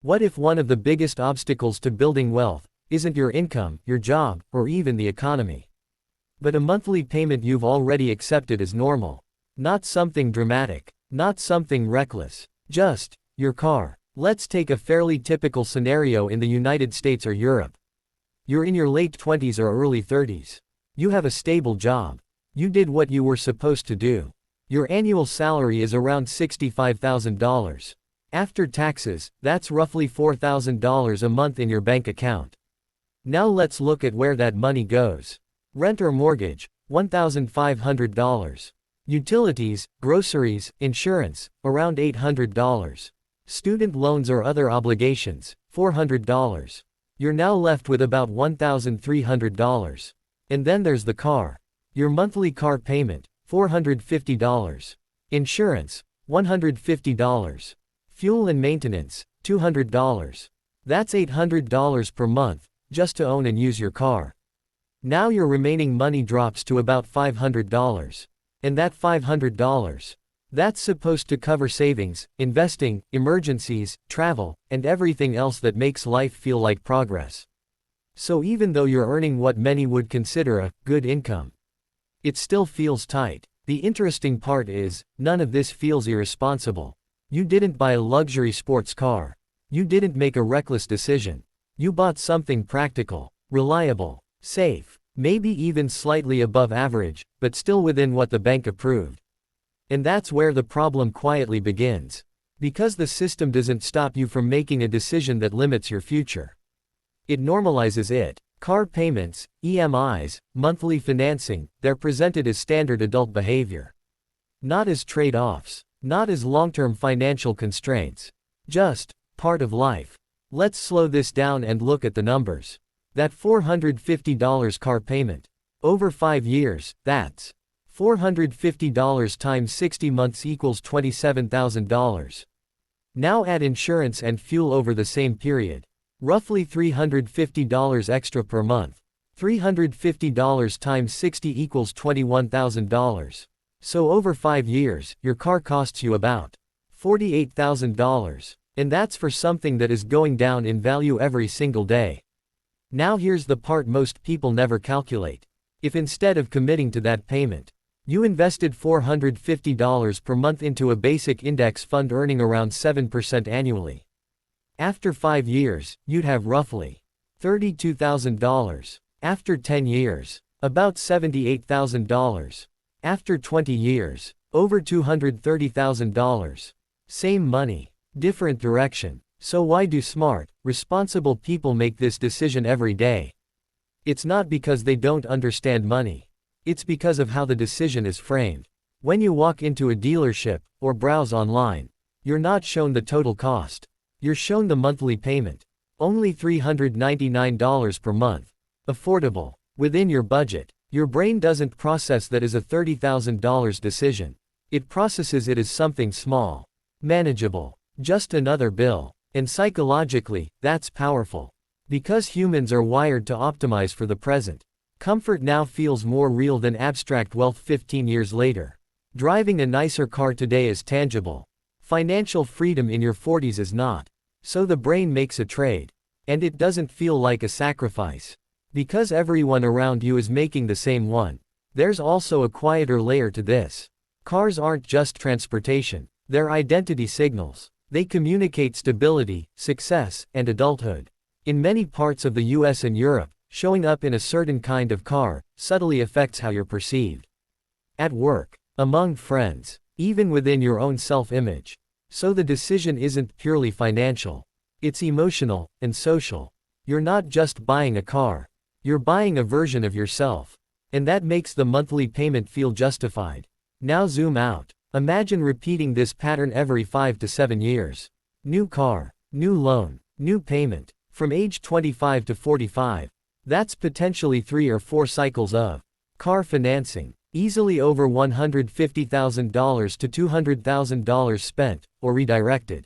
What if one of the biggest obstacles to building wealth isn't your income, your job, or even the economy, but a monthly payment you've already accepted as normal? Not something dramatic, not something reckless, just your car. Let's take a fairly typical scenario in the United States or Europe. You're in your late 20s or early 30s. You have a stable job. You did what you were supposed to do. Your annual salary is around $65,000. After taxes, that's roughly $4,000 a month in your bank account. Now let's look at where that money goes. Rent or mortgage, $1,500. Utilities, groceries, insurance, around $800. Student loans or other obligations, $400. You're now left with about $1,300. And then there's the car. Your monthly car payment, $450. Insurance, $150. Fuel and maintenance, $200. That's $800 per month, just to own and use your car. Now your remaining money drops to about $500. And that $500, that's supposed to cover savings, investing, emergencies, travel, and everything else that makes life feel like progress. So even though you're earning what many would consider a good income, it still feels tight. The interesting part is, none of this feels irresponsible. You didn't buy a luxury sports car. You didn't make a reckless decision. You bought something practical, reliable, safe, maybe even slightly above average, but still within what the bank approved. And that's where the problem quietly begins. Because the system doesn't stop you from making a decision that limits your future. It normalizes it. Car payments, EMIs, monthly financing, they're presented as standard adult behavior. Not as trade-offs. Not as long-term financial constraints. Just part of life. Let's slow this down and look at the numbers. That $450 car payment. Over 5 years, that's $450 times 60 months equals $27,000. Now add insurance and fuel over the same period. Roughly $350 extra per month. $350 times 60 equals $21,000. So over 5 years, your car costs you about $48,000. And that's for something that is going down in value every single day. Now here's the part most people never calculate. If instead of committing to that payment, you invested $450 per month into a basic index fund earning around 7% annually. After 5 years, you'd have roughly $32,000. After 10 years, about $78,000. After 20 years, over $230,000. Same money, different direction. So why do smart, responsible people make this decision every day? It's not because they don't understand money. It's because of how the decision is framed. When you walk into a dealership, or browse online, you're not shown the total cost. You're shown the monthly payment. Only $399 per month. Affordable. Within your budget. Your brain doesn't process that as a $30,000 decision. It processes it as something small. Manageable. Just another bill. And psychologically, that's powerful. Because humans are wired to optimize for the present. Comfort now feels more real than abstract wealth 15 years later. Driving a nicer car today is tangible. Financial freedom in your 40s is not. So the brain makes a trade. And it doesn't feel like a sacrifice. Because everyone around you is making the same one. There's also a quieter layer to this. Cars aren't just transportation. They're identity signals. They communicate stability, success, and adulthood. In many parts of the US and Europe, showing up in a certain kind of car subtly affects how you're perceived. At work, among friends, even within your own self-image. So the decision isn't purely financial. It's emotional and social. You're not just buying a car. You're buying a version of yourself. And that makes the monthly payment feel justified. Now zoom out. Imagine repeating this pattern every 5 to 7 years. New car, new loan, new payment. From age 25 to 45. That's potentially 3 or 4 cycles of car financing. Easily over $150,000 to $200,000 spent, or redirected.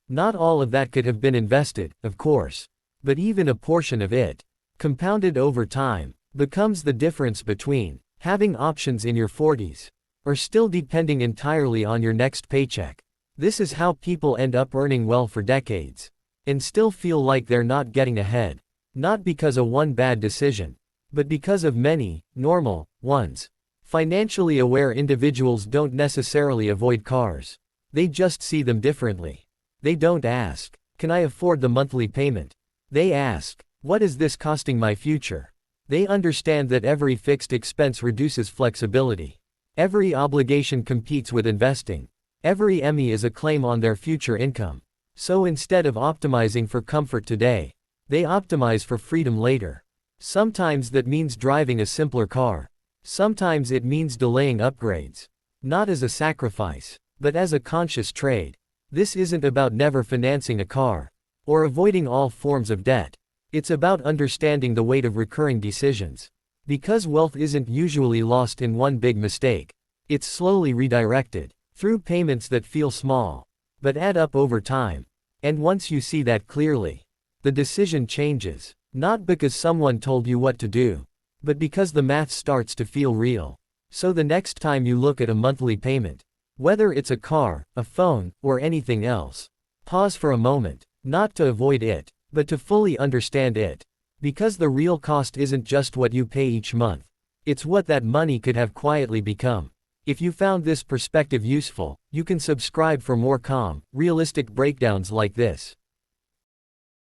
Not all of that could have been invested, of course. But even a portion of it, compounded over time, becomes the difference between having options in your 40s, or still depending entirely on your next paycheck. This is how people end up earning well for decades. and still feel like they're not getting ahead. Not because of one bad decision, but because of many, normal, ones. Financially aware individuals don't necessarily avoid cars. They just see them differently. They don't ask, "Can I afford the monthly payment?" They ask, "What is this costing my future?" They understand that every fixed expense reduces flexibility. Every obligation competes with investing. Every EMI is a claim on their future income. So instead of optimizing for comfort today, they optimize for freedom later. Sometimes that means driving a simpler car. Sometimes it means delaying upgrades. Not as a sacrifice, but as a conscious trade. This isn't about never financing a car, or avoiding all forms of debt. It's about understanding the weight of recurring decisions. Because wealth isn't usually lost in one big mistake. It's slowly redirected, through payments that feel small, but add up over time. And once you see that clearly, the decision changes. Not because someone told you what to do, but because the math starts to feel real. So the next time you look at a monthly payment, whether it's a car, a phone, or anything else, pause for a moment, not to avoid it, but to fully understand it. Because the real cost isn't just what you pay each month. It's what that money could have quietly become. If you found this perspective useful, you can subscribe for more calm, realistic breakdowns like this.